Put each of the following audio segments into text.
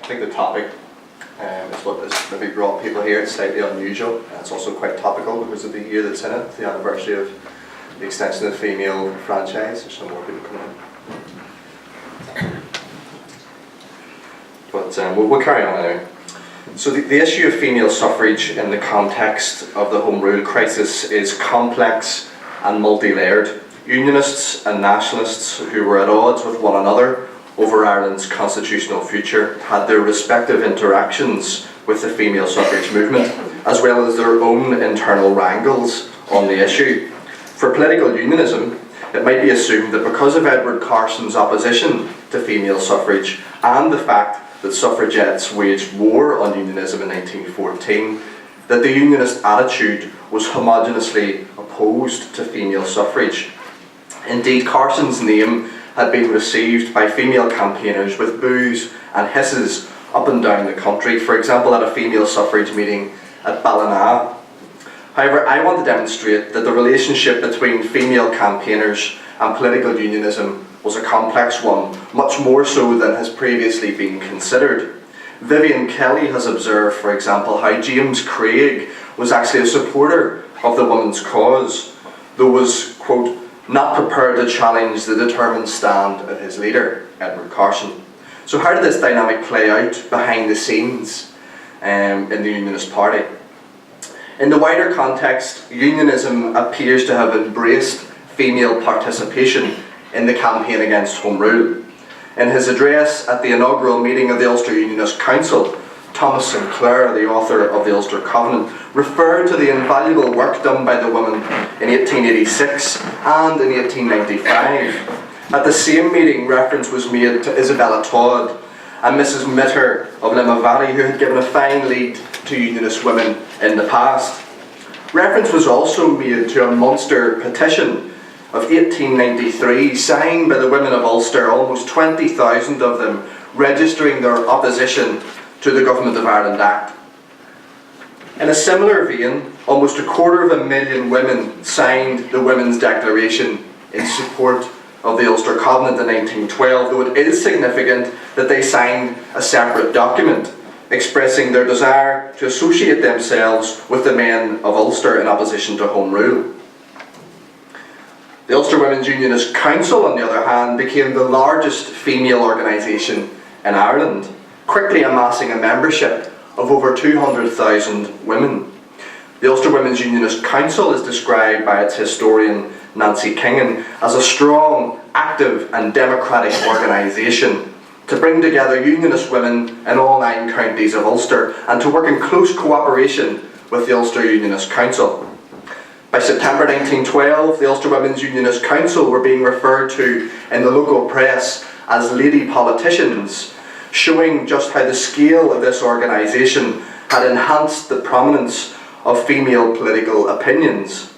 I think the topic is what has maybe brought people here. It's slightly unusual. It's also quite topical because of the year that's in it, the anniversary of the extension of the female franchise. There's some more people coming in. But we'll carry on anyway. So the issue of female suffrage in the context of the Home Rule crisis is complex and multi-layered. Unionists and nationalists who were at odds with one another over Ireland's constitutional future had their respective interactions with the female suffrage movement, as well as their own internal wrangles on the issue. For political unionism, it might be assumed that because of Edward Carson's opposition to female suffrage and the fact that suffragettes waged war on unionism in 1914, that the unionist attitude was homogeneously opposed to female suffrage. Indeed, Carson's name had been received by female campaigners with boos and hisses up and down the country, for example at a female suffrage meeting at Ballina. However, I want to demonstrate that the relationship between female campaigners and political unionism was a complex one, much more so than has previously been considered. Vivian Kelly has observed, for example, how James Craig was actually a supporter of the women's cause, though was, quote, not prepared to challenge the determined stand of his leader, Edward Carson. So how did this dynamic play out behind the scenes in the Unionist Party? In the wider context, unionism appears to have embraced female participation in the campaign against Home Rule. In his address at the inaugural meeting of the Ulster Unionist Council, Thomas Sinclair, the author of the Ulster Covenant, referred to the invaluable work done by the women in 1886 and in 1895. At the same meeting, reference was made to Isabella Todd and Mrs. Mitter of Limavady, who had given a fine lead to Unionist women in the past. Reference was also made to a Munster petition of 1893, signed by the women of Ulster, almost 20,000 of them, registering their opposition to the Government of Ireland Act. In a similar vein, almost 250,000 women signed the Women's Declaration in support of the Ulster Covenant in 1912, though it is significant that they signed a separate document expressing their desire to associate themselves with the men of Ulster in opposition to Home Rule. The Ulster Women's Unionist Council, on the other hand, became the largest female organisation in Ireland, quickly amassing a membership of over 200,000 women. The Ulster Women's Unionist Council is described by its historian Nancy Kingan as a strong, active and democratic organisation to bring together Unionist women in all 9 counties of Ulster and to work in close cooperation with the Ulster Unionist Council. By September 1912, the Ulster Women's Unionist Council were being referred to in the local press as lady politicians, showing just how the scale of this organisation had enhanced the prominence of female political opinions.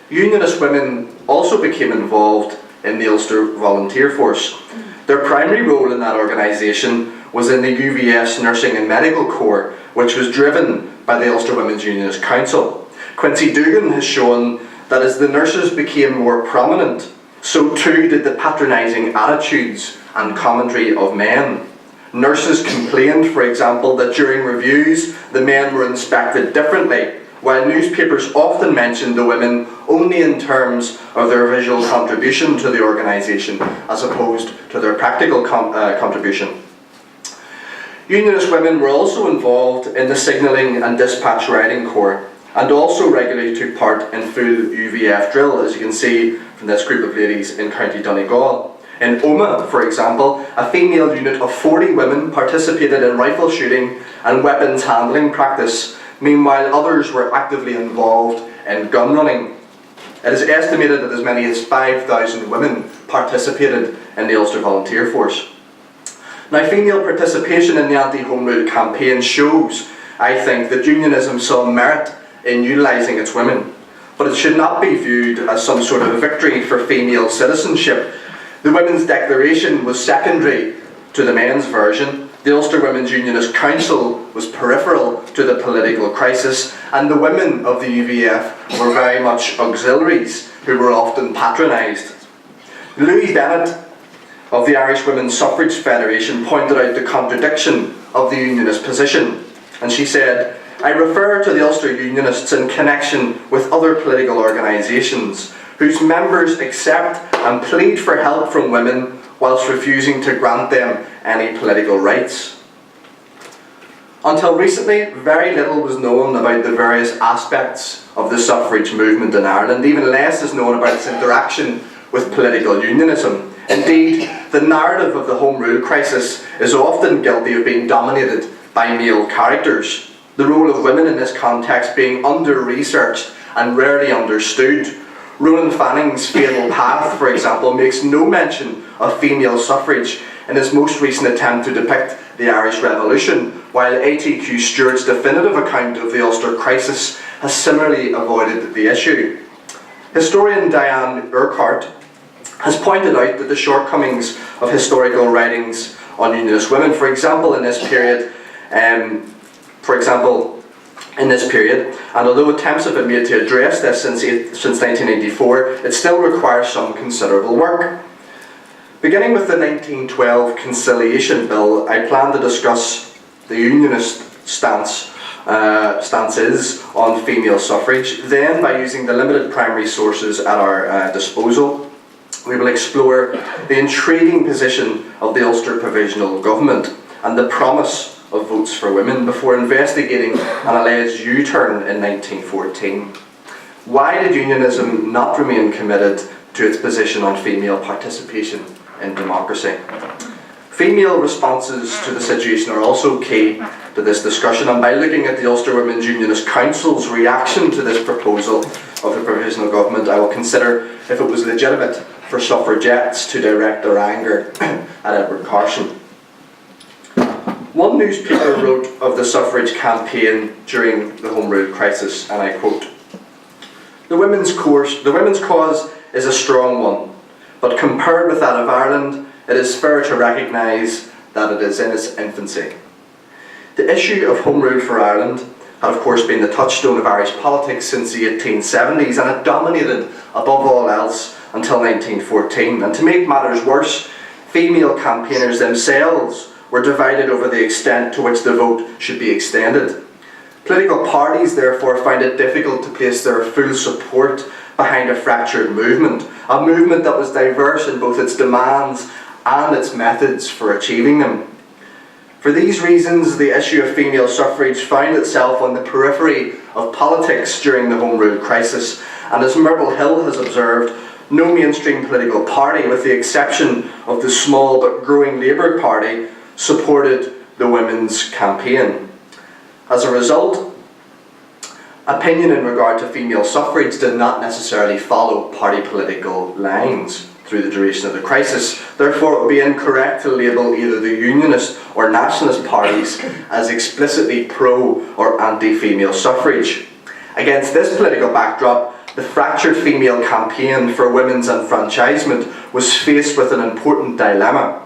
Unionist women also became involved in the Ulster Volunteer Force. Their primary role in that organisation was in the UVF's Nursing and Medical Corps, which was driven by the Ulster Women's Unionist Council. Quincy Dugan has shown that as the nurses became more prominent, so too did the patronising attitudes and commentary of men. Nurses complained, for example, that during reviews the men were inspected differently, while newspapers often mentioned the women only in terms of their visual contribution to the organisation as opposed to their practical contribution. Unionist women were also involved in the signalling and dispatch riding corps, and also regularly took part in full UVF drill, as you can see from this group of ladies in County Donegal. In Omagh, for example, a female unit of 40 women participated in rifle shooting and weapons handling practice, meanwhile others were actively involved in gun running. It is estimated that as many as 5,000 women participated in the Ulster Volunteer Force. Now, female participation in the anti-Home Rule campaign shows, I think, that unionism saw merit in utilising its women, but it should not be viewed as some sort of a victory for female citizenship. The Women's Declaration was secondary to the men's version. The Ulster Women's Unionist Council was peripheral to the political crisis, and the women of the UVF were very much auxiliaries who were often patronised. Louis Bennett of the Irish Women's Suffrage Federation pointed out the contradiction of the Unionist position, and she said, "I refer to the Ulster Unionists in connection with other political organisations whose members accept and plead for help from women whilst refusing to grant them any political rights." Until recently, very little was known about the various aspects of the suffrage movement in Ireland. Even less is known about its interaction with political unionism. Indeed, the narrative of the Home Rule crisis is often guilty of being dominated by male characters, the role of women in this context being under-researched and rarely understood. Ronan Fanning's Fatal Path, for example, makes no mention of female suffrage in his most recent attempt to depict the Irish Revolution, while A.T.Q. Stewart's definitive account of the Ulster crisis has similarly avoided the issue. Historian Diane Urquhart has pointed out that the shortcomings of historical writings on Unionist women, for example in this period, and although attempts have been made to address this since 1984, it still requires some considerable work. Beginning with the 1912 Conciliation Bill, I plan to discuss the Unionist stances on female suffrage. Then, by using the limited primary sources at our disposal, we will explore the intriguing position of the Ulster Provisional Government and the promise of votes for women before investigating an alleged U-turn in 1914. Why did Unionism not remain committed to its position on female participation in democracy? Female responses to the situation are also key to this discussion, and by looking at the Ulster Women's Unionist Council's reaction to this proposal of the Provisional Government, I will consider if it was legitimate for suffragettes to direct their anger at Edward Carson. One newspaper wrote of the suffrage campaign during the Home Rule crisis, and I quote, the women's cause is a strong one, but compared with that of Ireland, it is fair to recognise that it is in its infancy." The issue of Home Rule for Ireland had of course been the touchstone of Irish politics since the 1870s, and it dominated above all else until 1914. And to make matters worse, female campaigners themselves were divided over the extent to which the vote should be extended. Political parties therefore found it difficult to place their full support behind a fractured movement, a movement that was diverse in both its demands and its methods for achieving them. For these reasons, the issue of female suffrage found itself on the periphery of politics during the Home Rule crisis, and as Myrtle Hill has observed, no mainstream political party, with the exception of the small but growing Labour Party, supported the women's campaign. As a result, opinion in regard to female suffrage did not necessarily follow party political lines through the duration of the crisis. Therefore, it would be incorrect to label either the Unionist or Nationalist parties as explicitly pro or anti-female suffrage. Against this political backdrop, the fractured female campaign for women's enfranchisement was faced with an important dilemma.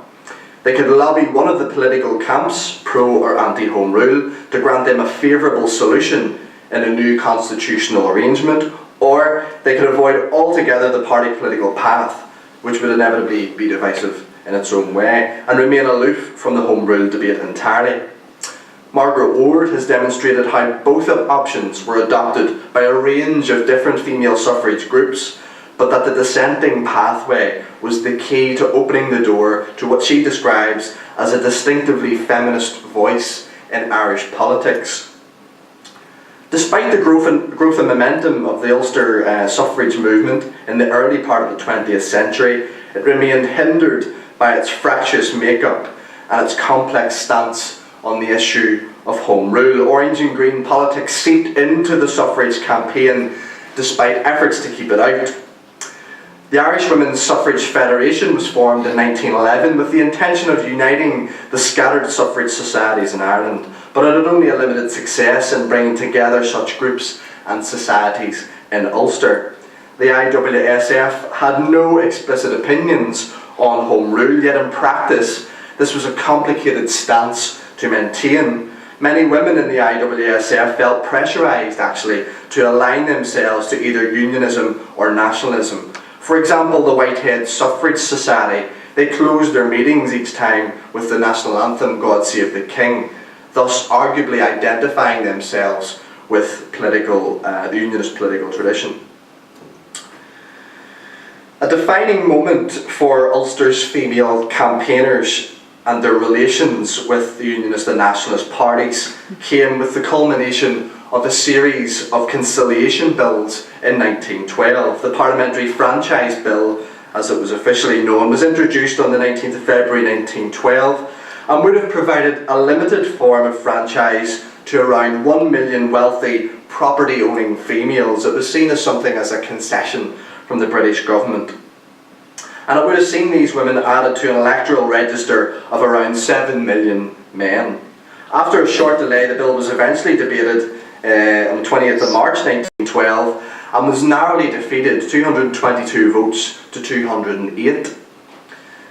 They could lobby one of the political camps, pro or anti-Home Rule, to grant them a favourable solution in a new constitutional arrangement, or they could avoid altogether the party political path, which would inevitably be divisive in its own way, and remain aloof from the Home Rule debate entirely. Margaret Ward has demonstrated how both options were adopted by a range of different female suffrage groups, but that the dissenting pathway was the key to opening the door to what she describes as a distinctively feminist voice in Irish politics. Despite the growth and momentum of the Ulster suffrage movement in the early part of the 20th century, it remained hindered by its fractious makeup and its complex stance on the issue of Home Rule. Orange and green politics seeped into the suffrage campaign despite efforts to keep it out. The Irish Women's Suffrage Federation was formed in 1911 with the intention of uniting the scattered suffrage societies in Ireland, but it had only a limited success in bringing together such groups and societies in Ulster. The IWSF had no explicit opinions on Home Rule, yet in practice this was a complicated stance to maintain. Many women in the IWSF felt pressurised actually to align themselves to either unionism or nationalism. For example, the Whitehead Suffrage Society They closed their meetings each time with the national anthem, God Save the King, thus arguably identifying themselves with the Unionist political tradition. A defining moment for Ulster's female campaigners and their relations with the Unionist and Nationalist parties came with the culmination of a series of conciliation bills in 1912. The Parliamentary Franchise Bill, as it was officially known, was introduced on the 19th of February 1912 and would have provided a limited form of franchise to around 1 million wealthy property-owning females. It was seen as something as a concession from the British government. And it would have seen these women added to an electoral register of around 7 million men. After a short delay, the bill was eventually debated on the 20th of March 1912 and was narrowly defeated, 222 votes to 208.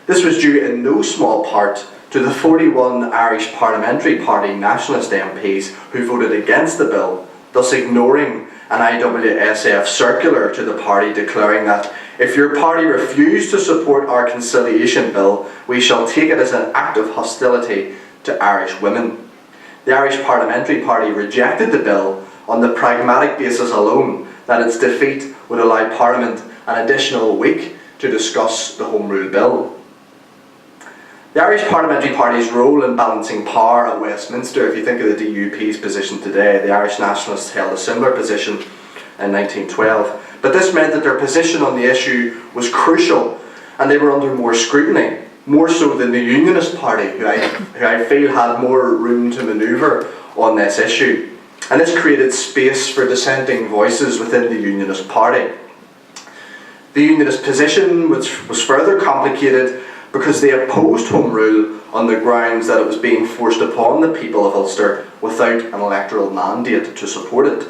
This was due in no small part to the 41 Irish Parliamentary Party Nationalist MPs who voted against the bill, thus ignoring an IWSF circular to the party declaring that if your party refused to support our conciliation bill, we shall take it as an act of hostility to Irish women. The Irish Parliamentary Party rejected the bill on the pragmatic basis alone that its defeat would allow Parliament an additional week to discuss the Home Rule Bill. The Irish Parliamentary Party's role in balancing power at Westminster, if you think of the DUP's position today, the Irish Nationalists held a similar position in 1912. But this meant that their position on the issue was crucial and they were under more scrutiny, more so than the Unionist Party, who I feel had more room to manoeuvre on this issue. And this created space for dissenting voices within the Unionist Party. The Unionist position was further complicated because they opposed Home Rule on the grounds that it was being forced upon the people of Ulster without an electoral mandate to support it.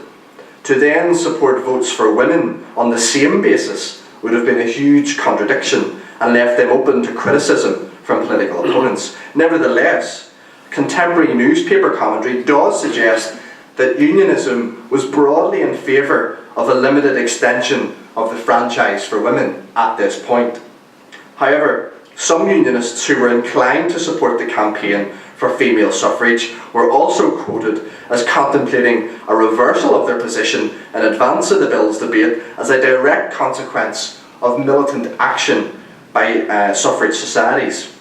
To then support votes for women on the same basis would have been a huge contradiction and left them open to criticism from political opponents. Nevertheless, contemporary newspaper commentary does suggest that Unionism was broadly in favour of a limited extension of the franchise for women at this point. However, some Unionists who were inclined to support the campaign for female suffrage were also quoted as contemplating a reversal of their position in advance of the bill's debate as a direct consequence of militant action by suffrage societies.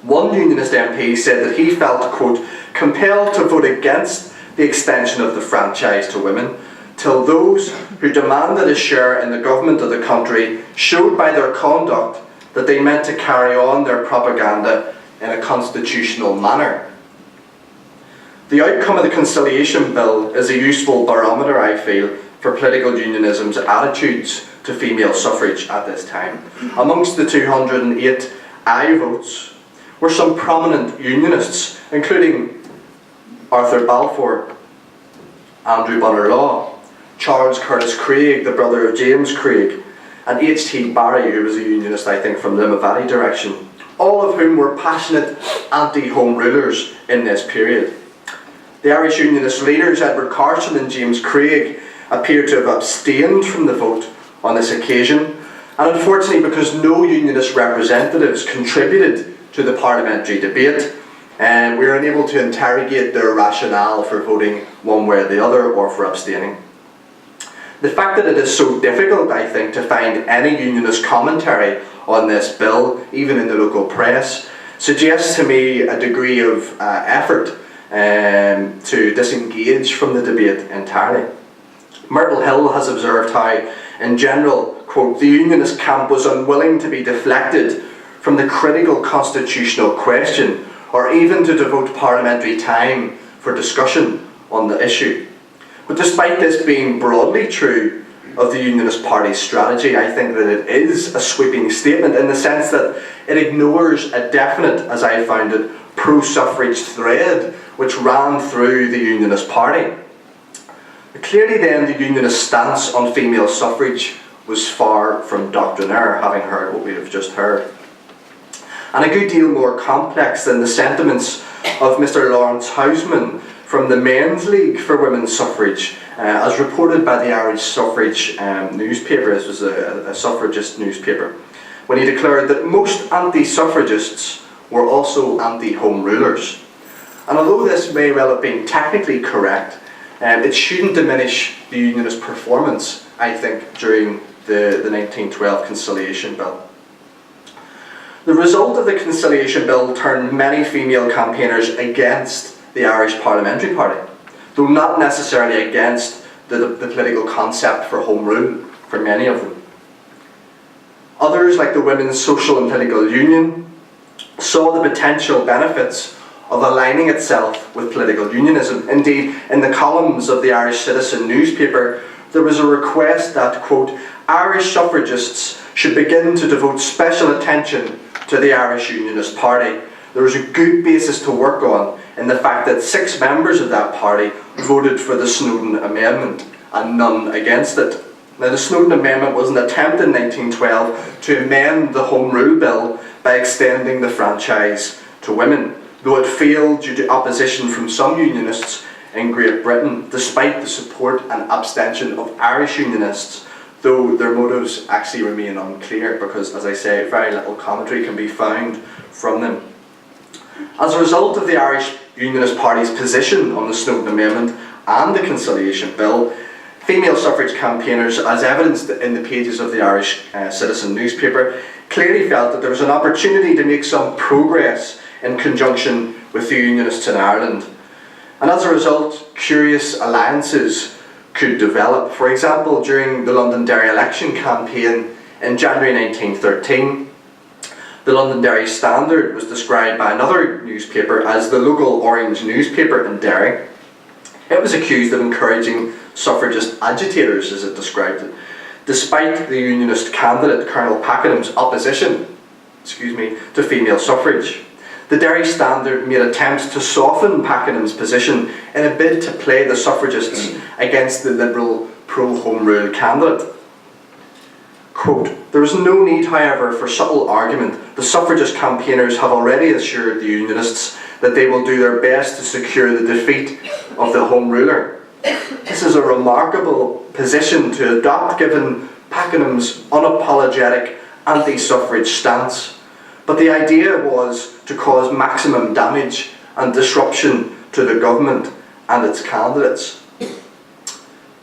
One Unionist MP said that he felt, quote, compelled to vote against the extension of the franchise to women till those who demanded a share in the government of the country showed by their conduct that they meant to carry on their propaganda in a constitutional manner. The outcome of the Conciliation Bill is a useful barometer, I feel, for political unionism's attitudes to female suffrage at this time. Amongst the 208 aye votes were some prominent Unionists, including Arthur Balfour, Andrew Bonar-Law, Charles Curtis Craig, the brother of James Craig, and H.T. Barry, who was a Unionist, I think, from Limavady direction, all of whom were passionate anti-Home Rulers in this period. The Irish Unionist leaders, Edward Carson and James Craig, appear to have abstained from the vote on this occasion, and unfortunately, because no Unionist representatives contributed to the parliamentary debate, we are unable to interrogate their rationale for voting one way or the other, or for abstaining. The fact that it is so difficult, I think, to find any Unionist commentary on this bill, even in the local press, suggests to me a degree of effort to disengage from the debate entirely. Myrtle Hill has observed how, in general, quote, the Unionist camp was unwilling to be deflected from the critical constitutional question, or even to devote parliamentary time for discussion on the issue. But despite this being broadly true of the Unionist Party's strategy, I think that it is a sweeping statement in the sense that it ignores a definite, as I found it, pro-suffrage thread which ran through the Unionist Party. Clearly then, the Unionist stance on female suffrage was far from doctrinaire, having heard what we have just heard, and a good deal more complex than the sentiments of Mr. Lawrence Houseman from the Men's League for Women's Suffrage, as reported by the Irish Suffrage newspaper. This was a suffragist newspaper. when he declared that most anti-suffragists were also anti-home rulers. And although this may well have been technically correct, it shouldn't diminish the Unionist performance, I think, during the 1912 Conciliation Bill. The result of the Conciliation Bill turned many female campaigners against the Irish Parliamentary Party, though not necessarily against the political concept for Home Rule for many of them. Others, like the Women's Social and Political Union, saw the potential benefits of aligning itself with political unionism. Indeed, in the columns of the Irish Citizen newspaper, there was a request that, quote, Irish suffragists should begin to devote special attention to the Irish Unionist Party. There was a good basis to work on in the fact that 6 members of that party voted for the Snowden Amendment and none against it. Now, the Snowden Amendment was an attempt in 1912 to amend the Home Rule Bill by extending the franchise to women, though it failed due to opposition from some Unionists in Great Britain, despite the support and abstention of Irish Unionists, though their motives actually remain unclear because, as I say, very little commentary can be found from them. As a result of the Irish Unionist Party's position on the Snowden Amendment and the Conciliation Bill, female suffrage campaigners, as evidenced in the pages of the Irish Citizen newspaper, clearly felt that there was an opportunity to make some progress in conjunction with the Unionists in Ireland. And as a result, curious alliances could develop. For example, during the Londonderry election campaign in January 1913, the Londonderry Standard was described by another newspaper as the local orange newspaper in Derry. It was accused of encouraging suffragist agitators, as it described it, despite the Unionist candidate Colonel Pakenham's opposition to female suffrage. The Derry Standard made attempts to soften Pakenham's position in a bid to play the suffragists against the Liberal pro-Home Rule candidate. Quote, there is no need, however, for subtle argument. The suffragist campaigners have already assured the Unionists that they will do their best to secure the defeat of the Home Ruler. This is a remarkable position to adopt given Pakenham's unapologetic anti-suffrage stance. But the idea was to cause maximum damage and disruption to the government and its candidates.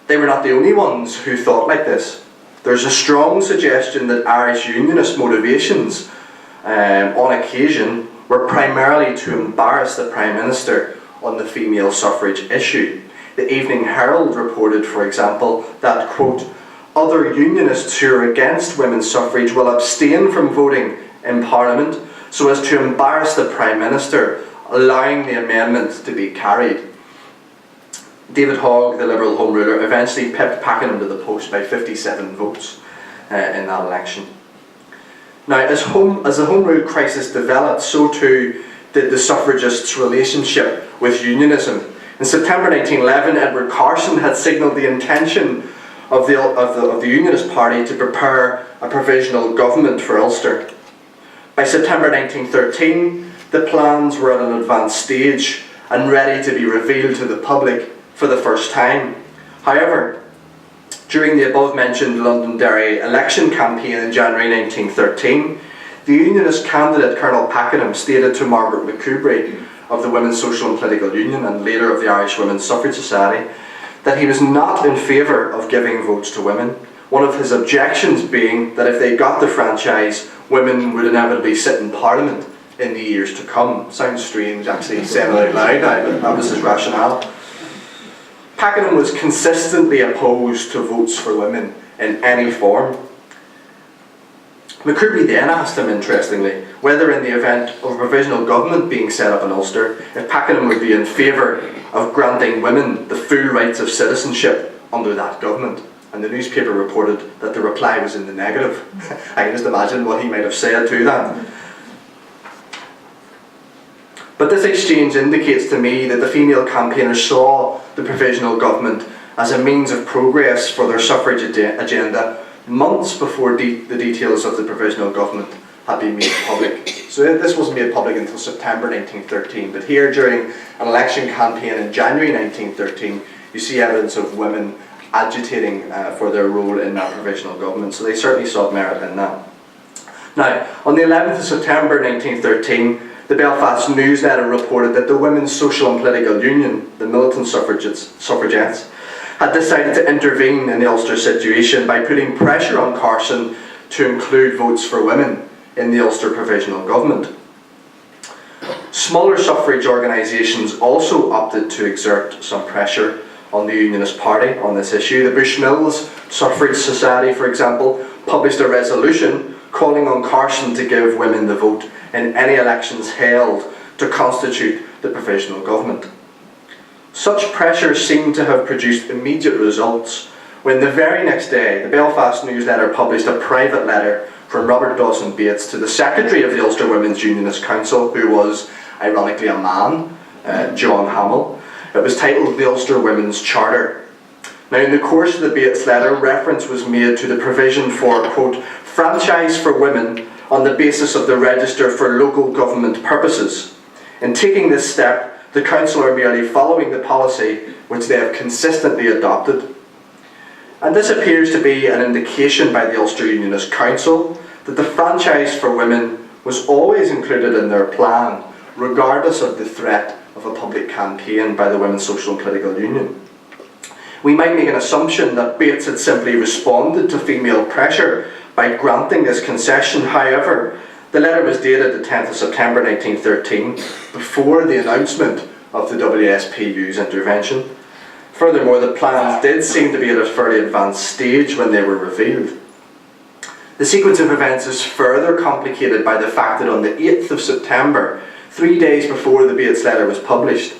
They were not the only ones who thought like this. There's a strong suggestion that Irish Unionist motivations on occasion were primarily to embarrass the Prime Minister on the female suffrage issue. The Evening Herald reported, for example, that, quote, other Unionists who are against women's suffrage will abstain from voting in Parliament so as to embarrass the Prime Minister, allowing the amendment to be carried. David Hogg, the Liberal Home Ruler, eventually pipped Pakenham to the post by 57 votes in that election. Now, as the Home Rule crisis developed, so too did the suffragists' relationship with Unionism. In September 1911, Edward Carson had signalled the intention of the Unionist Party to prepare a provisional government for Ulster. By September 1913, the plans were at an advanced stage and ready to be revealed to the public for the first time. However, during the above-mentioned Londonderry election campaign in January 1913, the Unionist candidate Colonel Pakenham stated to Margaret McCubry of the Women's Social and Political Union and leader of the Irish Women's Suffrage Society that he was not in favour of giving votes to women, one of his objections being that if they got the franchise, women would inevitably sit in Parliament in the years to come. Sounds strange actually saying it out loud now, but that was his rationale. Pakenham was consistently opposed to votes for women in any form. McCubry then asked him, interestingly, whether in the event of a provisional government being set up in Ulster, if Pakenham would be in favour of granting women the full rights of citizenship under that government. And the newspaper reported that the reply was in the negative. I can just imagine what he might have said to that. But this exchange indicates to me that the female campaigners saw the provisional government as a means of progress for their suffrage agenda months before the details of the provisional government had been made public. So this wasn't made public until September 1913, but here during an election campaign in January 1913, you see evidence of women agitating for their role in that provisional government, so they certainly saw merit in that. Now, on the 11th of September 1913, the Belfast Newsletter reported that the Women's Social and Political Union, the militant suffragettes, had decided to intervene in the Ulster situation by putting pressure on Carson to include votes for women in the Ulster Provisional Government. Smaller suffrage organisations also opted to exert some pressure on the Unionist Party on this issue. The Bushmills Suffrage Society, for example, published a resolution calling on Carson to give women the vote in any elections held to constitute the Provisional Government. Such pressure seemed to have produced immediate results when the very next day the Belfast Newsletter published a private letter from Robert Dawson Bates to the Secretary of the Ulster Women's Unionist Council, who was, ironically, a man, John Hamill. It was titled the Ulster Women's Charter. Now, in the course of the Bates letter, reference was made to the provision for, quote, franchise for women on the basis of the register for local government purposes. In taking this step, the Council are merely following the policy which they have consistently adopted. And this appears to be an indication by the Ulster Unionist Council that the franchise for women was always included in their plan, regardless of the threat of a public campaign by the Women's Social and Political Union. We might make an assumption that Bates had simply responded to female pressure by granting this concession. However, the letter was dated the 10th of September 1913, before the announcement of the WSPU's intervention. Furthermore, the plans did seem to be at a fairly advanced stage when they were revealed. The sequence of events is further complicated by the fact that on the 8th of September, 3 days before the Bates letter was published,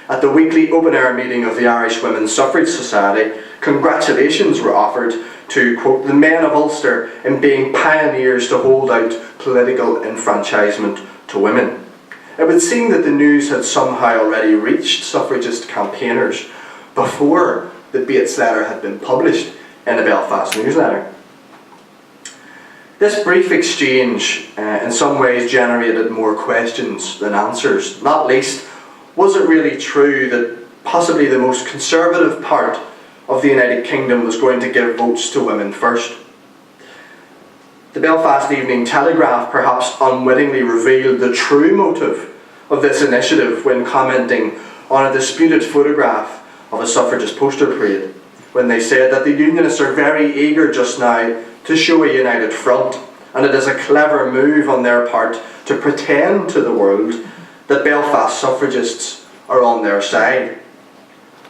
at the weekly open-air meeting of the Irish Women's Suffrage Society, congratulations were offered to, quote, the men of Ulster in being pioneers to hold out political enfranchisement to women. It would seem that the news had somehow already reached suffragist campaigners before the Bates letter had been published in the Belfast Newsletter. This brief exchange in some ways generated more questions than answers. Not least, was it really true that possibly the most conservative part of the United Kingdom was going to give votes to women first? The Belfast Evening Telegraph perhaps unwittingly revealed the true motive of this initiative when commenting on a disputed photograph of a suffragist poster parade, when they said that the Unionists are very eager just now to show a united front, and it is a clever move on their part to pretend to the world that Belfast suffragists are on their side.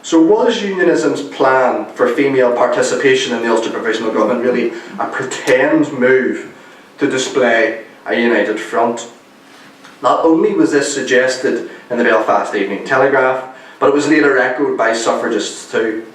So was Unionism's plan for female participation in the Ulster Provisional Government really a pretend move to display a united front? Not only was this suggested in the Belfast Evening Telegraph, but it was later echoed by suffragists too.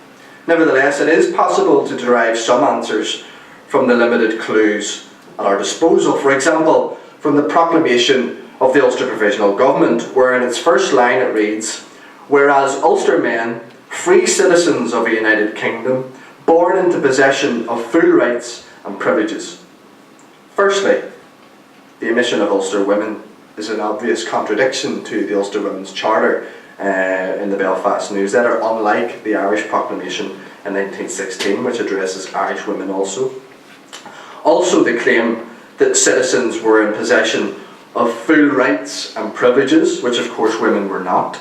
Nevertheless, it is possible to derive some answers from the limited clues at our disposal. For example, from the proclamation of the Ulster Provisional Government, where in its first line it reads, whereas Ulster men, free citizens of a united kingdom, born into possession of full rights and privileges. Firstly, the omission of Ulster women is an obvious contradiction to the Ulster Women's Charter in the Belfast Newsletter, unlike the Irish Proclamation in 1916, which addresses Irish women also. Also, the claim that citizens were in possession of full rights and privileges, which of course women were not.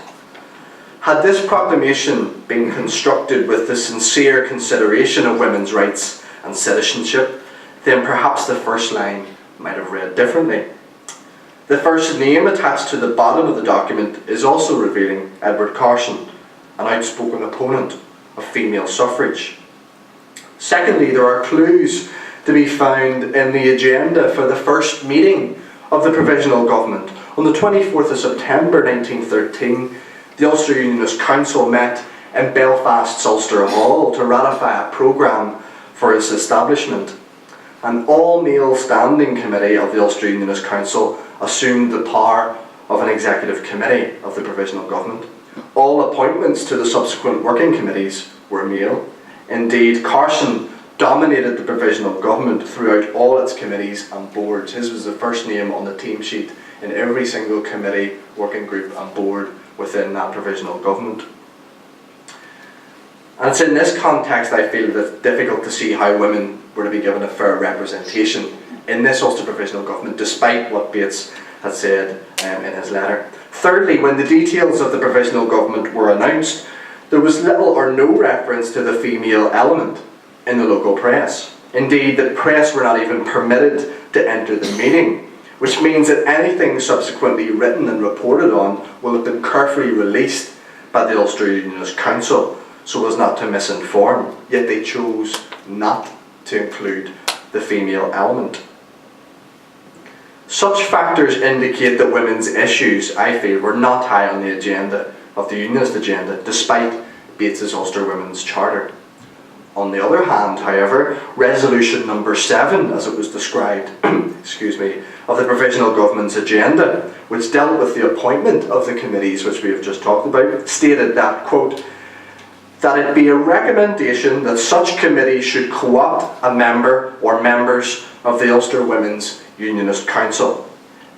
Had this proclamation been constructed with the sincere consideration of women's rights and citizenship, then perhaps the first line might have read differently. The first name attached to the bottom of the document is also revealing: Edward Carson, an outspoken opponent of female suffrage. Secondly, there are clues to be found in the agenda for the first meeting of the Provisional Government. On the 24th of September 1913, the Ulster Unionist Council met in Belfast's Ulster Hall to ratify a programme for its establishment. An all-male standing committee of the Ulster Unionist Council assumed the power of an executive committee of the Provisional Government. All appointments to the subsequent working committees were male. Indeed, Carson dominated the Provisional Government throughout all its committees and boards. His was the first name on the team sheet in every single committee, working group and board within that Provisional Government. And it's in this context I feel that it's difficult to see how women were to be given a fair representation in this Ulster Provisional Government, despite what Bates had said in his letter. Thirdly, when the details of the Provisional Government were announced, there was little or no reference to the female element in the local press. Indeed, the press were not even permitted to enter the meeting, which means that anything subsequently written and reported on will have been carefully released by the Ulster Unionist Council so as not to misinform, yet they chose not to include the female element. Such factors indicate that women's issues, I feel, were not high on the agenda of the Unionist agenda, despite Bates's Ulster Women's Charter. On the other hand, however, Resolution number 7, as it was described, of the Provisional Government's agenda, which dealt with the appointment of the committees which we have just talked about, stated that, quote, that it be a recommendation that such committees should co-opt a member or members of the Ulster Women's Unionist Council.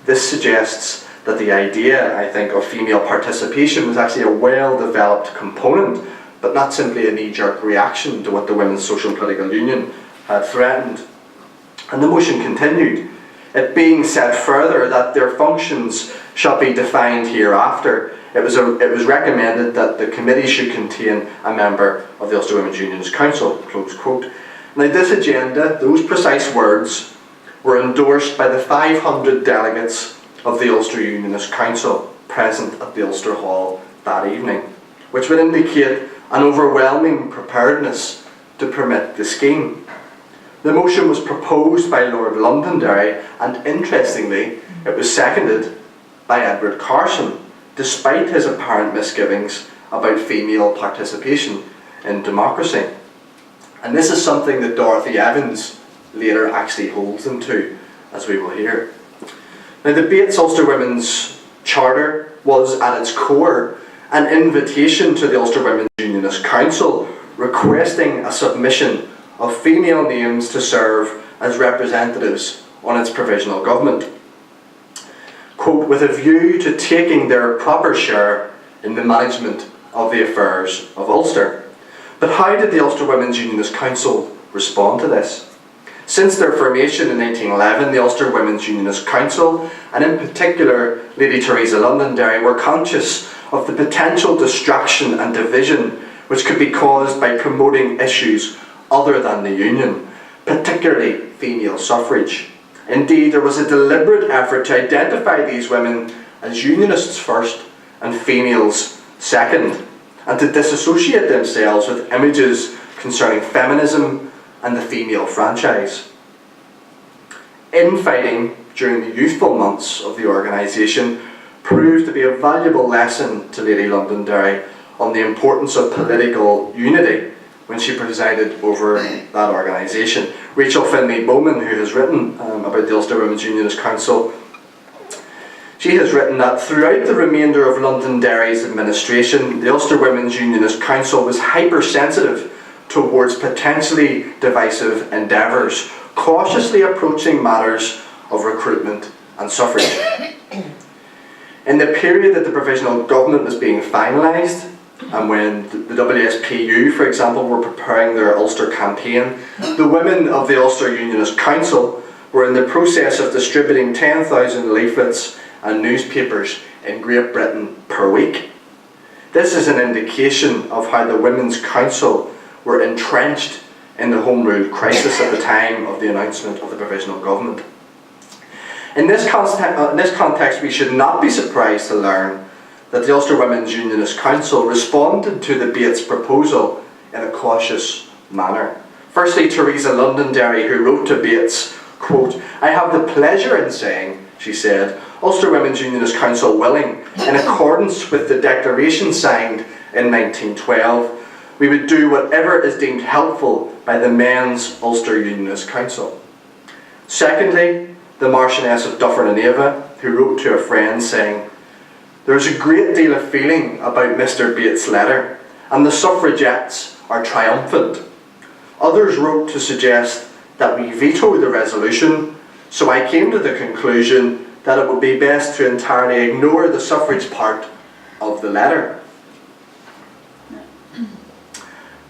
This suggests that the idea, I think, of female participation was actually a well-developed component, but not simply a knee-jerk reaction to what the Women's Social and Political Union had threatened. And the motion continued, it being said further that their functions shall be defined hereafter. It was recommended that the committee should contain a member of the Ulster Women's Unionist Council, close quote. Now this agenda, those precise words, were endorsed by the 500 delegates of the Ulster Unionist Council present at the Ulster Hall that evening, which would indicate an overwhelming preparedness to permit the scheme. The motion was proposed by Lord Londonderry, and interestingly, it was seconded by Edward Carson, despite his apparent misgivings about female participation in democracy. And this is something that Dorothy Evans later actually holds them to, as we will hear. Now, the Bates Ulster Women's Charter was at its core an invitation to the Ulster Women's Unionist Council requesting a submission of female names to serve as representatives on its provisional government, quote, with a view to taking their proper share in the management of the affairs of Ulster. But how did the Ulster Women's Unionist Council respond to this? Since their formation in 1911, the Ulster Women's Unionist Council, and in particular Lady Theresa Londonderry, were conscious of the potential distraction and division which could be caused by promoting issues other than the Union, particularly female suffrage. Indeed, there was a deliberate effort to identify these women as Unionists first and females second, and to disassociate themselves with images concerning feminism and the female franchise. Infighting during the youthful months of the organisation proved to be a valuable lesson to Lady Londonderry on the importance of political unity when she presided over that organisation. Rachel Finlay Bowman, who has written about the Ulster Women's Unionist Council, she has written that throughout the remainder of Londonderry's administration, the Ulster Women's Unionist Council was hypersensitive towards potentially divisive endeavours, cautiously approaching matters of recruitment and suffrage. In the period that the Provisional Government was being finalised, and when the WSPU, for example, were preparing their Ulster campaign, the women of the Ulster Unionist Council were in the process of distributing 10,000 leaflets and newspapers in Great Britain per week. This is an indication of how the Women's Council were entrenched in the Home Rule crisis at the time of the announcement of the Provisional Government. In this context, we should not be surprised to learn that the Ulster Women's Unionist Council responded to the Bates proposal in a cautious manner. Firstly, Theresa Londonderry, who wrote to Bates, quote, I have the pleasure in saying, she said, Ulster Women's Unionist Council willing, in accordance with the declaration signed in 1912, we would do whatever is deemed helpful by the Men's Ulster Unionist Council. Secondly, the Marchioness of Dufferin and Ava, who wrote to a friend saying, there is a great deal of feeling about Mr. Bates' letter, and the suffragettes are triumphant. Others wrote to suggest that we veto the resolution, so I came to the conclusion that it would be best to entirely ignore the suffrage part of the letter.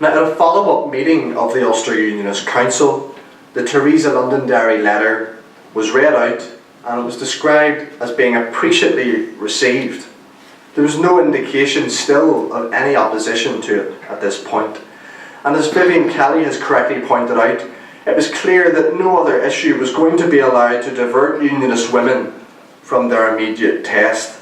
Now, at a follow-up meeting of the Ulster Unionist Council, the Theresa Londonderry letter was read out, and it was described as being appreciably received. There was no indication still of any opposition to it at this point. And as Vivian Kelly has correctly pointed out, it was clear that no other issue was going to be allowed to divert Unionist women from their immediate test.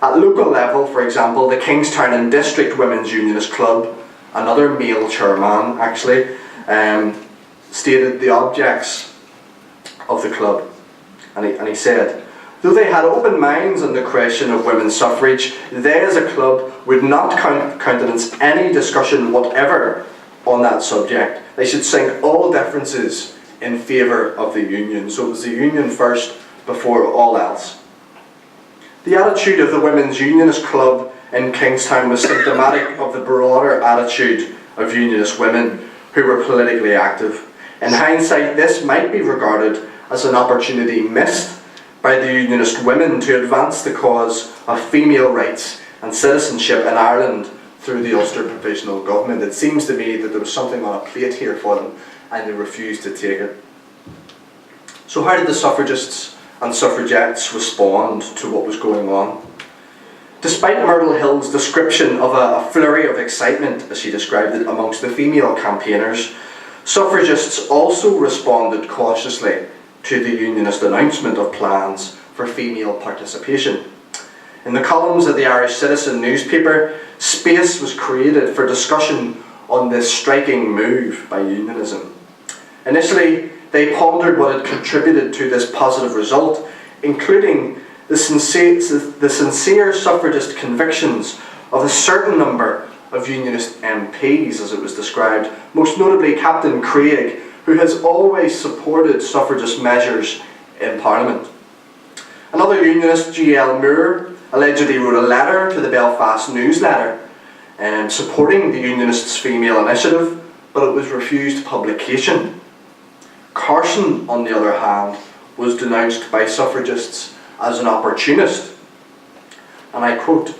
At local level, for example, the Kingstown and District Women's Unionist Club, another male chairman actually, stated the objects of the club. And he said, though they had open minds on the question of women's suffrage, they as a club would not countenance any discussion whatever on that subject. They should sink all differences in favour of the union. So it was the union first before all else. The attitude of the Women's Unionist Club in Kingstown was symptomatic of the broader attitude of Unionist women who were politically active. In hindsight, this might be regarded as an opportunity missed by the Unionist women to advance the cause of female rights and citizenship in Ireland through the Ulster Provisional Government. It seems to me that there was something on a plate here for them and they refused to take it. So how did the suffragists and suffragettes respond to what was going on? Despite Myrtle Hill's description of a flurry of excitement, as she described it, amongst the female campaigners, suffragists also responded cautiously to the Unionist announcement of plans for female participation. In the columns of the Irish Citizen newspaper, space was created for discussion on this striking move by unionism. Initially, they pondered what had contributed to this positive result, including the sincere suffragist convictions of a certain number of Unionist MPs, as it was described, most notably Captain Craig, who has always supported suffragist measures in Parliament. Another Unionist, G.L. Moore, allegedly wrote a letter to the Belfast newsletter supporting the Unionists' female initiative, but it was refused publication. Carson, on the other hand, was denounced by suffragists as an opportunist. And I quote,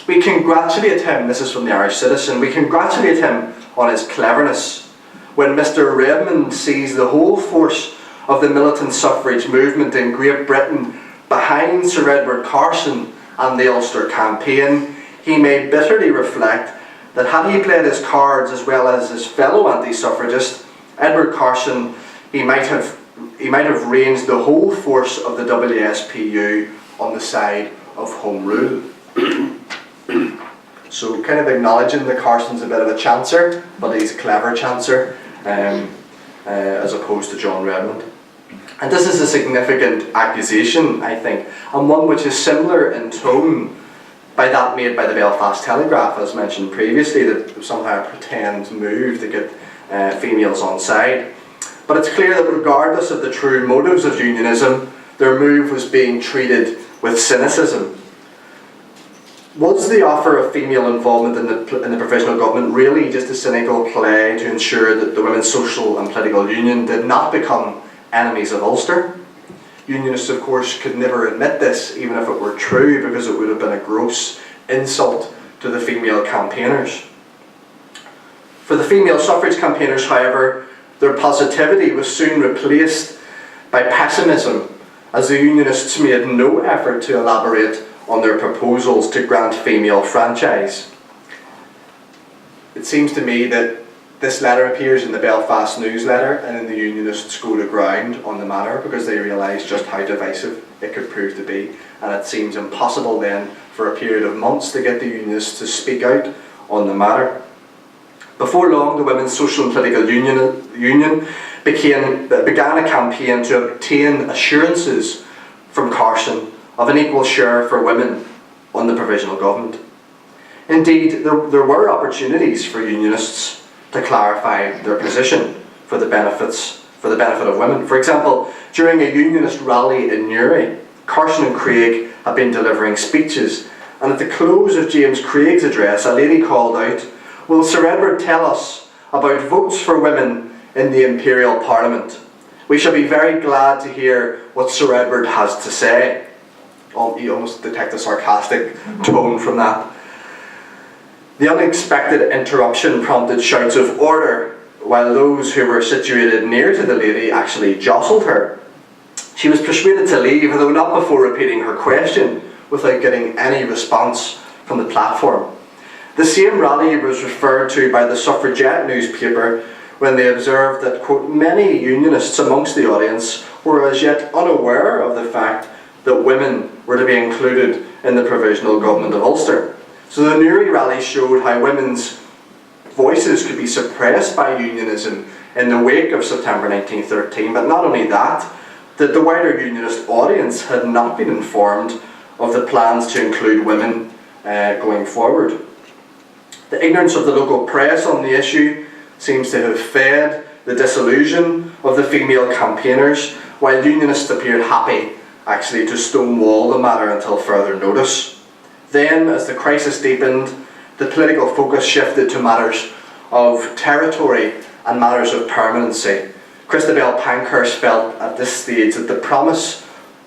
"We congratulate him," this is from the Irish Citizen, "we congratulate him on his cleverness. When Mr. Redmond sees the whole force of the militant suffrage movement in Great Britain behind Sir Edward Carson and the Ulster campaign, he may bitterly reflect that had he played his cards as well as his fellow anti-suffragist, Edward Carson, he might have ranged the whole force of the WSPU on the side of Home Rule." So kind of acknowledging that Carson's a bit of a chancer, but he's a clever chancer, as opposed to John Redmond. And this is a significant accusation, I think, and one which is similar in tone by that made by the Belfast Telegraph, as mentioned previously, that somehow a pretend move to get females on side. But it's clear that regardless of the true motives of unionism, their move was being treated with cynicism. Was the offer of female involvement in the provisional government really just a cynical play to ensure that the Women's Social and Political Union did not become enemies of Ulster? Unionists, of course, could never admit this, even if it were true, because it would have been a gross insult to the female campaigners. For the female suffrage campaigners, however, their positivity was soon replaced by pessimism, as the Unionists made no effort to elaborate on their proposals to grant female franchise. It seems to me that this letter appears in the Belfast newsletter, and then the Unionists go to ground on the matter because they realise just how divisive it could prove to be, and it seems impossible then for a period of months to get the Unionists to speak out on the matter. Before long, the Women's Social and Political Union began a campaign to obtain assurances from Carson of an equal share for women on the provisional government. Indeed, there were opportunities for Unionists to clarify their position for the benefit of women. For example, during a Unionist rally in Newry, Carson and Craig had been delivering speeches, and at the close of James Craig's address, a lady called out, "Will Sir Edward tell us about votes for women in the Imperial Parliament? We shall be very glad to hear what Sir Edward has to say." You almost detect a sarcastic tone from that. The unexpected interruption prompted shouts of "order," while those who were situated near to the lady actually jostled her. She was persuaded to leave, although not before repeating her question, without getting any response from the platform. The same rally was referred to by the suffragette newspaper when they observed that, quote, many Unionists amongst the audience were as yet unaware of the fact that women were to be included in the Provisional Government of Ulster. So the Newry rally showed how women's voices could be suppressed by unionism in the wake of September 1913, but not only that the wider Unionist audience had not been informed of the plans to include women going forward. The ignorance of the local press on the issue seems to have fed the disillusion of the female campaigners, while Unionists appeared happy actually to stonewall the matter until further notice. Then, as the crisis deepened, the political focus shifted to matters of territory and matters of permanency. Christabel Pankhurst felt at this stage that the promise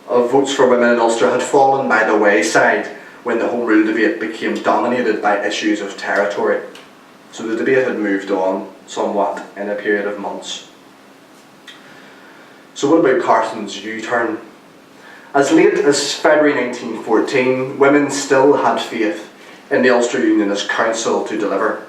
of votes for women in Ulster had fallen by the wayside when the Home Rule debate became dominated by issues of territory. So the debate had moved on somewhat in a period of months. So what about Carson's U-turn? As late as February 1914, women still had faith in the Ulster Unionist Council to deliver.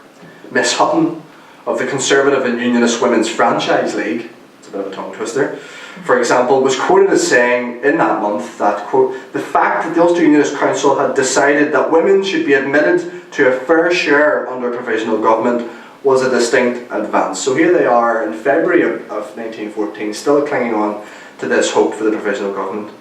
Miss Hutton of the Conservative and Unionist Women's Franchise League, it's a bit of a tongue twister, for example, was quoted as saying in that month that, quote, the fact that the Ulster Unionist Council had decided that women should be admitted to a fair share under provisional government was a distinct advance. So here they are in February of 1914, still clinging on to this hope for the provisional government.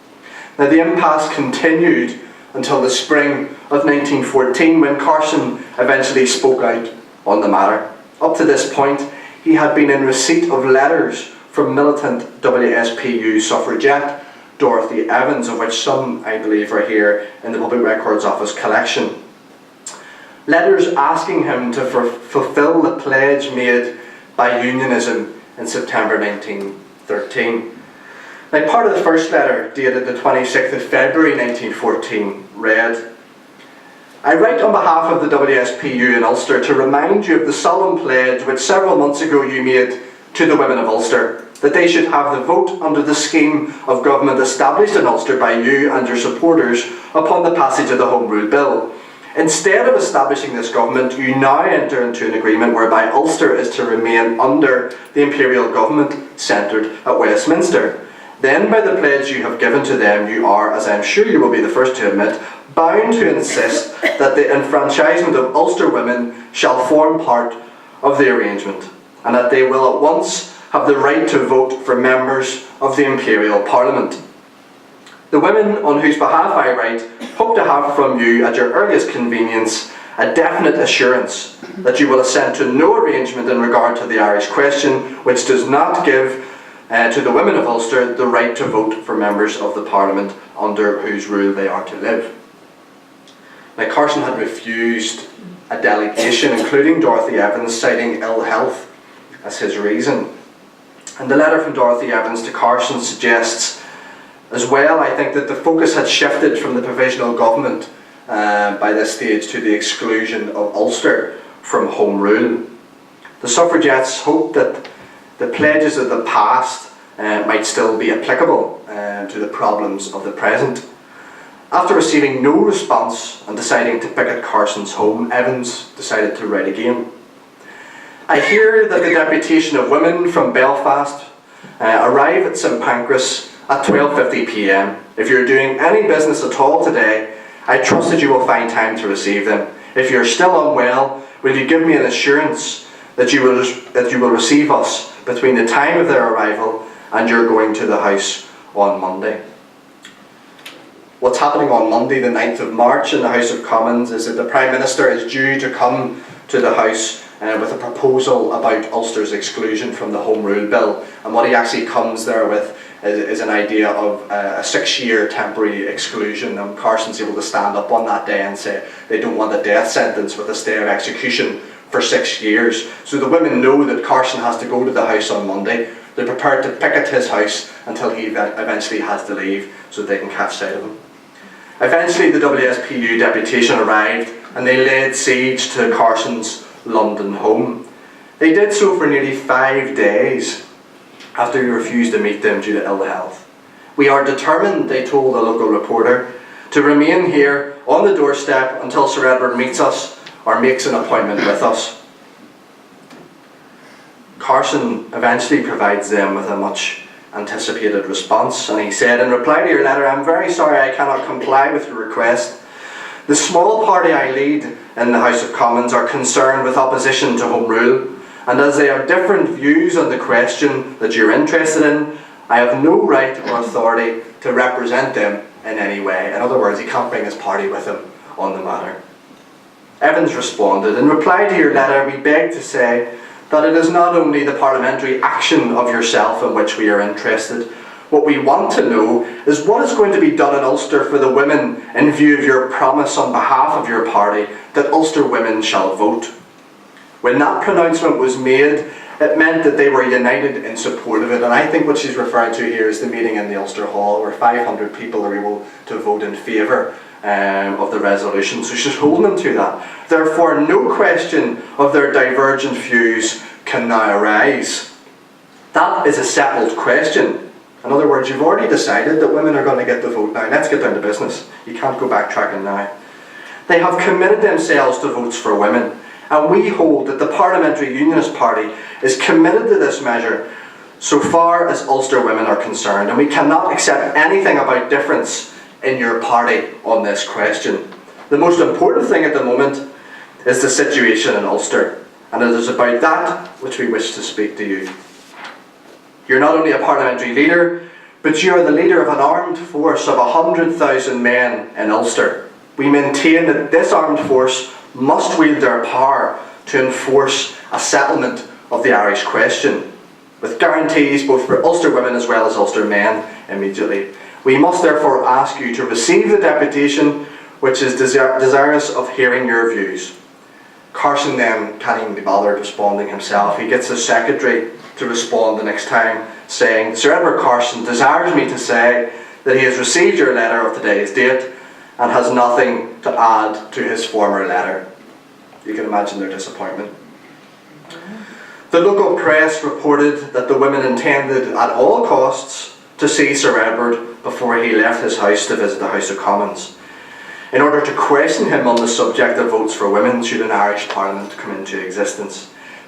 Now the impasse continued until the spring of 1914 when Carson eventually spoke out on the matter. Up to this point, he had been in receipt of letters from militant WSPU suffragette Dorothy Evans, of which some, I believe, are here in the Public Records Office collection. Letters asking him to fulfil the pledge made by unionism in September 1913. Now, part of the first letter, dated the 26th of February 1914, read, I write on behalf of the WSPU in Ulster to remind you of the solemn pledge which several months ago you made to the women of Ulster, that they should have the vote under the scheme of government established in Ulster by you and your supporters upon the passage of the Home Rule Bill. Instead of establishing this government, you now enter into an agreement whereby Ulster is to remain under the imperial government centred at Westminster. Then, by the pledge you have given to them, you are, as I am sure you will be the first to admit, bound to insist that the enfranchisement of Ulster women shall form part of the arrangement, and that they will at once have the right to vote for members of the Imperial Parliament. The women on whose behalf I write hope to have from you at your earliest convenience a definite assurance that you will assent to no arrangement in regard to the Irish question which does not give to the women of Ulster the right to vote for members of the Parliament under whose rule they are to live. Now, Carson had refused a delegation, including Dorothy Evans, citing ill health as his reason. And the letter from Dorothy Evans to Carson suggests as well, I think, that the focus had shifted from the provisional government by this stage to the exclusion of Ulster from Home Rule. The suffragettes hoped that the pledges of the past might still be applicable to the problems of the present. After receiving no response and deciding to picket Carson's home, Evans decided to write again. I hear that the deputation of women from Belfast arrive at St Pancras at 12:50 p.m. If you're doing any business at all today, I trust that you will find time to receive them. If you're still unwell, will you give me an assurance that you will receive us between the time of their arrival and your going to the House on Monday? What's happening on Monday, the 9th of March in the House of Commons, is that the Prime Minister is due to come to the House with a proposal about Ulster's exclusion from the Home Rule Bill. And what he actually comes there with is an idea of a 6-year temporary exclusion. And Carson's able to stand up on that day and say they don't want a death sentence with a stay of execution for 6 years. So the women know that Carson has to go to the House on Monday. They're prepared to picket his house until he eventually has to leave so they can catch sight of him. Eventually the WSPU deputation arrived and they laid siege to Carson's London home. They did so for nearly 5 days after he refused to meet them due to ill health. We are determined, they told a local reporter, to remain here on the doorstep until Sir Edward meets us or makes an appointment with us. Carson eventually provides them with a much anticipated response, and he said, "In reply to your letter, I'm very sorry I cannot comply with your request. The small party I lead in the House of Commons are concerned with opposition to Home Rule, and as they have different views on the question that you're interested in, I have no right or authority to represent them in any way." In other words, he can't bring his party with him on the matter. Evans responded, "In reply to your letter, we beg to say that it is not only the parliamentary action of yourself in which we are interested. What we want to know is what is going to be done in Ulster for the women in view of your promise on behalf of your party that Ulster women shall vote." When that pronouncement was made, it meant that they were united in support of it, and I think what she's referring to here is the meeting in the Ulster Hall where 500 people are able to vote in favour of the resolution, so she's holding them to that. Therefore, no question of their divergent views can now arise. That is a settled question. In other words, you've already decided that women are going to get the vote now. Let's get down to business. You can't go backtracking now. They have committed themselves to votes for women, and we hold that the Parliamentary Unionist Party is committed to this measure so far as Ulster women are concerned, and we cannot accept anything about difference in your party on this question. The most important thing at the moment is the situation in Ulster, and it is about that which we wish to speak to you. You're not only a parliamentary leader, but you are the leader of an armed force of 100,000 men in Ulster. We maintain that this armed force must wield their power to enforce a settlement of the Irish question, with guarantees both for Ulster women as well as Ulster men immediately. We must therefore ask you to receive the deputation which is desirous of hearing your views. Carson then can't even be bothered responding himself. He gets his secretary to respond the next time, saying, "Sir Edward Carson desires me to say that he has received your letter of today's date and has nothing to add to his former letter." You can imagine their disappointment. The local press reported that the women intended at all costs to see Sir Edward before he left his house to visit the House of Commons, in order to question him on the subject of votes for women should an Irish Parliament come into existence.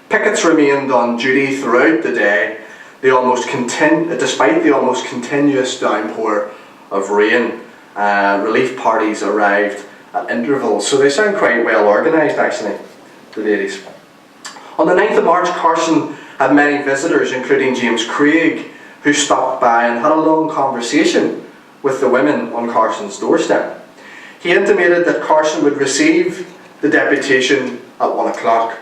Pickets remained on duty throughout the day, despite the almost continuous downpour of rain. Relief parties arrived at intervals, so they sound quite well organised actually, the ladies. On the 9th of March, Carson had many visitors, including James Craig, who stopped by and had a long conversation with the women on Carson's doorstep. He intimated that Carson would receive the deputation at 1 o'clock.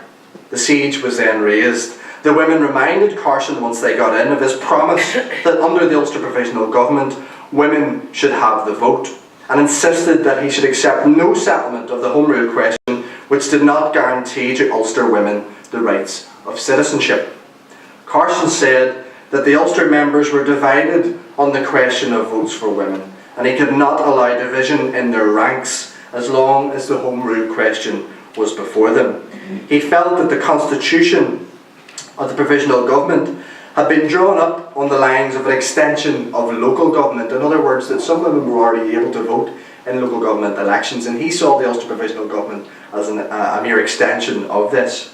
The siege was then raised. The women reminded Carson once they got in of his promise that under the Ulster Provisional Government, women should have the vote, and insisted that he should accept no settlement of the Home Rule question which did not guarantee to Ulster women the rights of citizenship. Carson said that the Ulster members were divided on the question of votes for women, and he could not allow division in their ranks as long as the Home Rule question was before them. He felt that the constitution of the Provisional Government had been drawn up on the lines of an extension of local government. In other words, that some women were already able to vote in local government elections, and he saw the Ulster Provisional Government as a mere extension of this.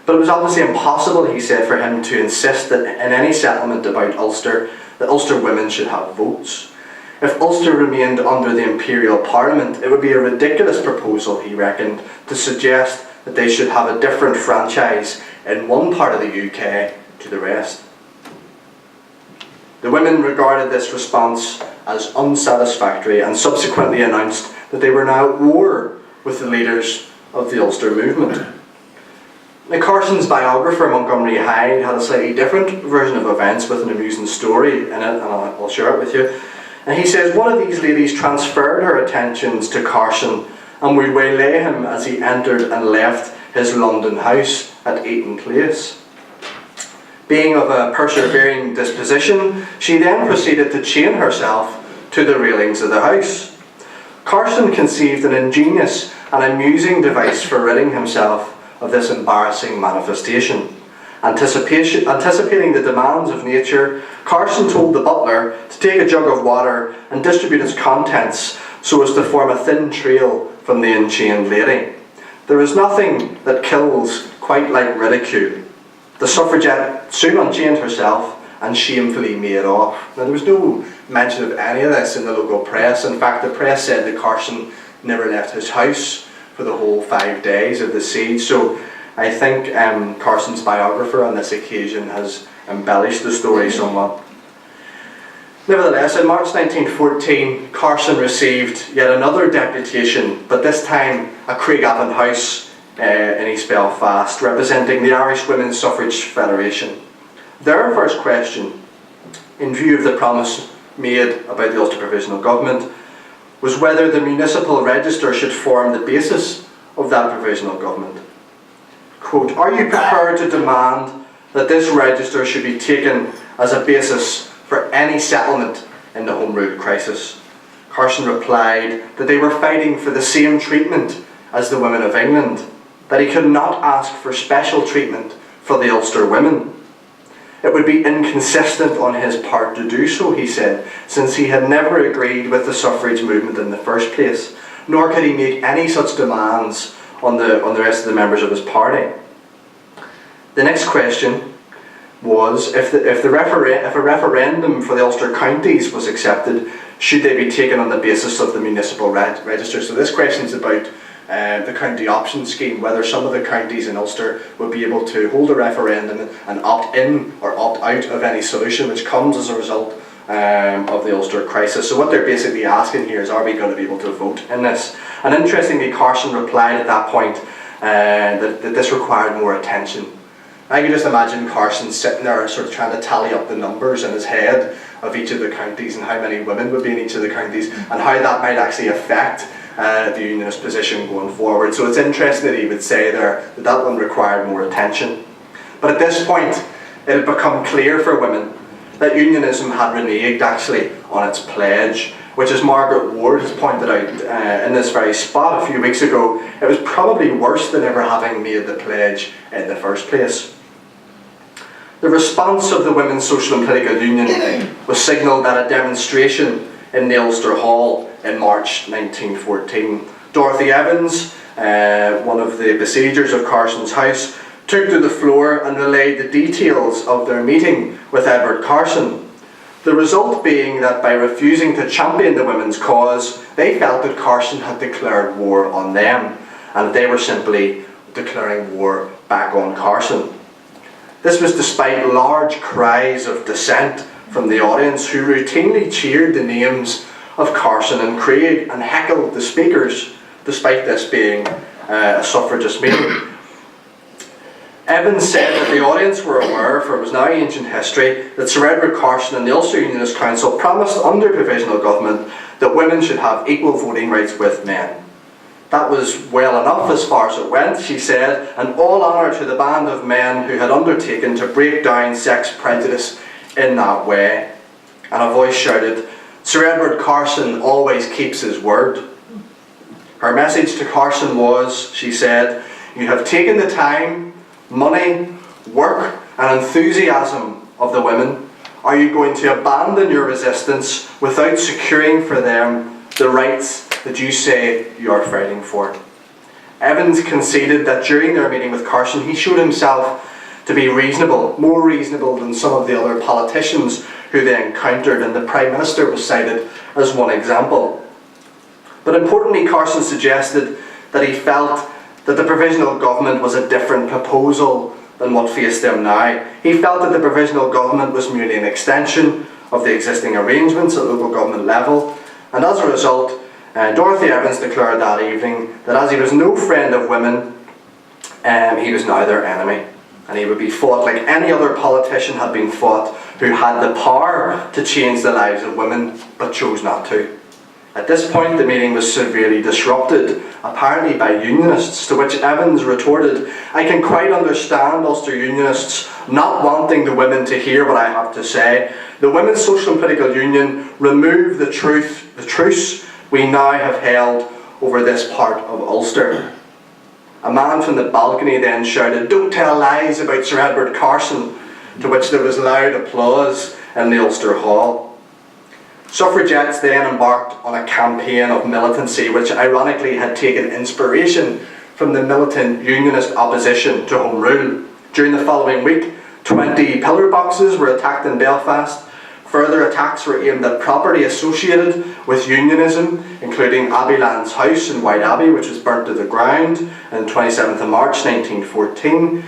But it was obviously impossible, he said, for him to insist that in any settlement about Ulster, that Ulster women should have votes. If Ulster remained under the Imperial Parliament, it would be a ridiculous proposal, he reckoned, to suggest that they should have a different franchise in one part of the UK to the rest. The women regarded this response as unsatisfactory and subsequently announced that they were now at war with the leaders of the Ulster movement. Now, Carson's biographer, Montgomery Hyde, had a slightly different version of events with an amusing story in it, and I'll share it with you. And he says one of these ladies transferred her attentions to Carson and would waylay him as he entered and left his London house at Eaton Place. Being of a persevering disposition, she then proceeded to chain herself to the railings of the house. Carson conceived an ingenious and amusing device for ridding himself of this embarrassing manifestation. Anticipating the demands of nature, Carson told the butler to take a jug of water and distribute its contents so as to form a thin trail from the enchained lady. There is nothing that kills quite like ridicule. The suffragette soon unchained herself and shamefully made off. Now, there was no mention of any of this in the local press. In fact, the press said that Carson never left his house for the whole 5 days of the siege. So I think Carson's biographer on this occasion has embellished the story somewhat. Nevertheless, in March 1914, Carson received yet another deputation, but this time at Craigavon House in East Belfast, representing the Irish Women's Suffrage Federation. Their first question, in view of the promise made about the Ulster Provisional Government, was whether the municipal register should form the basis of that provisional government. Quote, "Are you prepared to demand that this register should be taken as a basis for any settlement in the Home Rule crisis?" Carson replied that they were fighting for the same treatment as the women of England, that he could not ask for special treatment for the Ulster women. It would be inconsistent on his part to do so, he said, since he had never agreed with the suffrage movement in the first place, nor could he make any such demands on the rest of the members of his party. The next question was, if a referendum for the Ulster counties was accepted, should they be taken on the basis of the municipal register? So this question is about the county option scheme, whether some of the counties in Ulster would be able to hold a referendum and opt in or opt out of any solution which comes as a result of the Ulster crisis. So what they're basically asking here is, are we going to be able to vote in this? And interestingly, Carson replied at that point that this required more attention. I can just imagine Carson sitting there sort of trying to tally up the numbers in his head of each of the counties and how many women would be in each of the counties and how that might actually affect the Unionist position going forward. So it's interesting that he would say there that that one required more attention. But at this point, it had become clear for women that Unionism had reneged actually on its pledge, which, as Margaret Ward has pointed out in this very spot a few weeks ago, it was probably worse than ever having made the pledge in the first place. The response of the Women's Social and Political Union was signalled at a demonstration in the Ulster Hall in March 1914. Dorothy Evans, one of the besiegers of Carson's house, took to the floor and relayed the details of their meeting with Edward Carson. The result being that by refusing to champion the women's cause, they felt that Carson had declared war on them, and they were simply declaring war back on Carson. This was despite large cries of dissent from the audience, who routinely cheered the names of Carson and Craig and heckled the speakers, despite this being a suffragist meeting. Evans said that the audience were aware, for it was now ancient history, that Sir Edward Carson and the Ulster Unionist Council promised under provisional government that women should have equal voting rights with men. That was well enough as far as it went, she said, and all honour to the band of men who had undertaken to break down sex prejudice in that way. And a voice shouted, "Sir Edward Carson always keeps his word." Her message to Carson was, she said, "You have taken the time, money, work and enthusiasm of the women. Are you going to abandon your resistance without securing for them the rights that you say you are fighting for?" Evans conceded that during their meeting with Carson, he showed himself to be reasonable, more reasonable than some of the other politicians who they encountered, and the Prime Minister was cited as one example. But importantly, Carson suggested that he felt that the provisional government was a different proposal than what faced them now. He felt that the provisional government was merely an extension of the existing arrangements at local government level, and as a result, Dorothy Evans declared that evening that as he was no friend of women, he was now their enemy, and he would be fought like any other politician had been fought who had the power to change the lives of women but chose not to. At this point, the meeting was severely disrupted, apparently by Unionists, to which Evans retorted, "I can quite understand Ulster Unionists not wanting the women to hear what I have to say. The Women's Social and Political Union remove the truce we now have held over this part of Ulster." A man from the balcony then shouted, "Don't tell lies about Sir Edward Carson," to which there was loud applause in the Ulster Hall. Suffragettes then embarked on a campaign of militancy which ironically had taken inspiration from the militant Unionist opposition to Home Rule. During the following week, 20 pillar boxes were attacked in Belfast. Further attacks were aimed at property associated with Unionism, including Abbeyland's house in White Abbey, which was burnt to the ground on 27th of March 1914.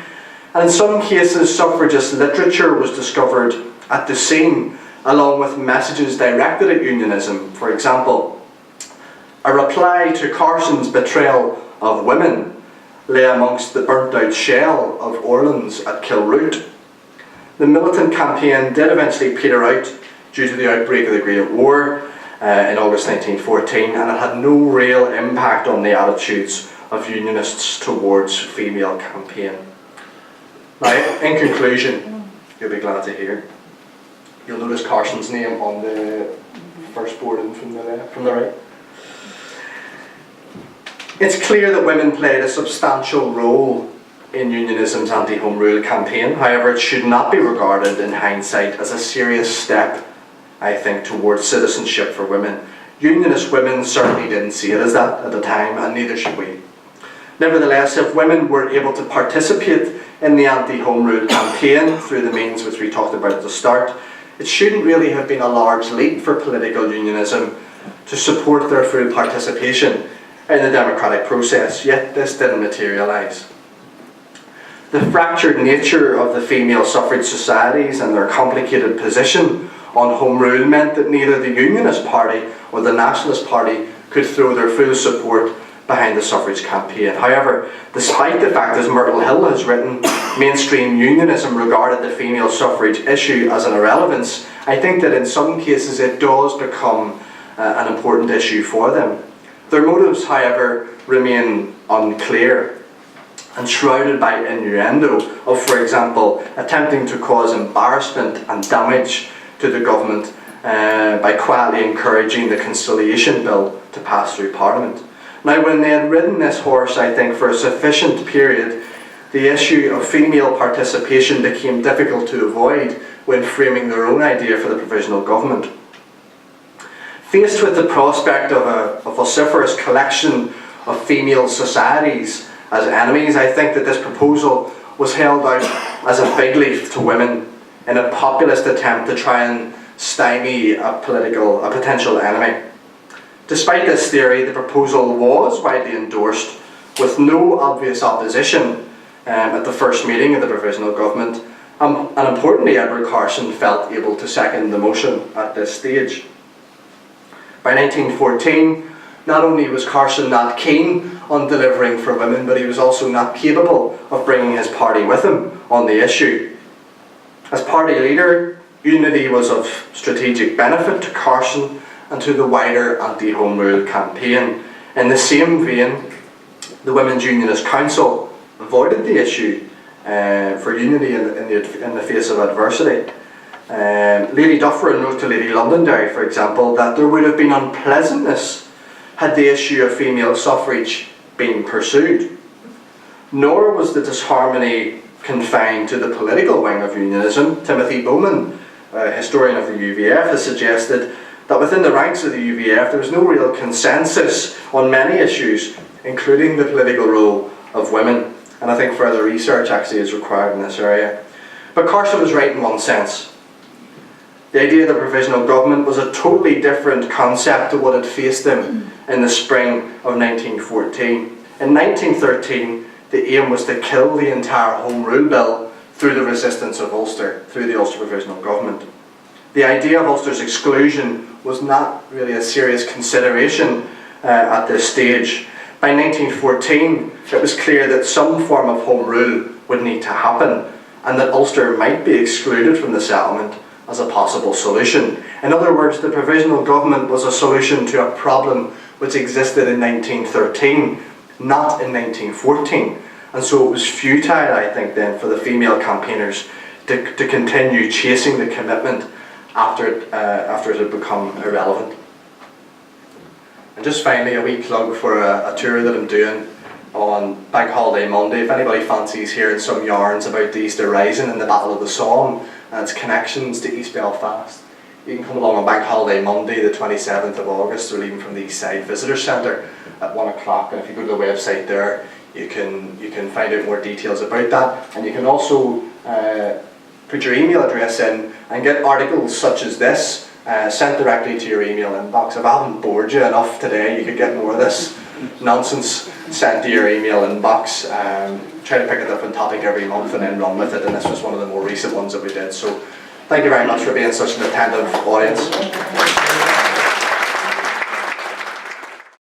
And in some cases, suffragist literature was discovered at the scene, along with messages directed at Unionism. For example, a reply to Carson's Betrayal of Women lay amongst the burnt-out shell of Orleans at Kilroot. The militant campaign did eventually peter out due to the outbreak of the Great War in August 1914, and it had no real impact on the attitudes of Unionists towards female campaign. Now, in conclusion, you'll be glad to hear, you'll notice Carson's name on the first board in from the right. It's clear that women played a substantial role in Unionism's anti-Home Rule campaign. However, it should not be regarded in hindsight as a serious step, I think, towards citizenship for women. Unionist women certainly didn't see it as that at the time, and neither should we. Nevertheless, if women were able to participate in the anti-Home Rule campaign through the means which we talked about at the start, it shouldn't really have been a large leap for political unionism to support their full participation in the democratic process, yet this didn't materialise. The fractured nature of the female suffrage societies and their complicated position on Home Rule meant that neither the Unionist Party or the Nationalist Party could throw their full support behind the suffrage campaign. However, despite the fact, as Myrtle Hill has written, mainstream unionism regarded the female suffrage issue as an irrelevance, I think that in some cases it does become an important issue for them. Their motives, however, remain unclear and shrouded by innuendo of, for example, attempting to cause embarrassment and damage to the government by quietly encouraging the Conciliation Bill to pass through Parliament. Now, when they had ridden this horse, I think, for a sufficient period, the issue of female participation became difficult to avoid when framing their own idea for the provisional government. Faced with the prospect of a vociferous collection of female societies as enemies, I think that this proposal was held out as a fig leaf to women in a populist attempt to try and stymie a potential enemy. Despite this theory, the proposal was widely endorsed with no obvious opposition at the first meeting of the provisional government, and importantly, Edward Carson felt able to second the motion at this stage. By 1914, not only was Carson not keen on delivering for women, but he was also not capable of bringing his party with him on the issue. As party leader, unity was of strategic benefit to Carson and to the wider anti-Home Rule campaign. In the same vein, the Women's Unionist Council avoided the issue for unity in the face of adversity. Lady Dufferin wrote to Lady Londonderry, for example, that there would have been unpleasantness had the issue of female suffrage been pursued. Nor was the disharmony confined to the political wing of unionism. Timothy Bowman, a historian of the UVF, has suggested that within the ranks of the UVF there was no real consensus on many issues, including the political role of women, and I think further research actually is required in this area. But Carson was right in one sense. The idea of the provisional government was a totally different concept to what had faced him in the spring of 1914. In 1913, the aim was to kill the entire Home Rule Bill through the resistance of Ulster, through the Ulster Provisional Government. The idea of Ulster's exclusion was not really a serious consideration at this stage. By 1914, it was clear that some form of Home Rule would need to happen, and that Ulster might be excluded from the settlement as a possible solution. In other words, the provisional government was a solution to a problem which existed in 1913, not in 1914. And so it was futile, I think, then, for the female campaigners to continue chasing the commitment after it had become irrelevant. And just finally, a wee plug for a tour that I'm doing on Bank Holiday Monday. If anybody fancies hearing some yarns about the Easter Rising and the Battle of the Somme and its connections to East Belfast, you can come along on Bank Holiday Monday, the 27th of August. We're leaving from the Eastside Visitor Centre at 1 o'clock, and if you go to the website there, you can find out more details about that, and you can also put your email address in and get articles such as this sent directly to your email inbox. If I haven't bored you enough today, you could get more of this nonsense sent to your email inbox. Try to pick a different topic every month and then run with it, and this was one of the more recent ones that we did. So thank you very much for being such an attentive audience.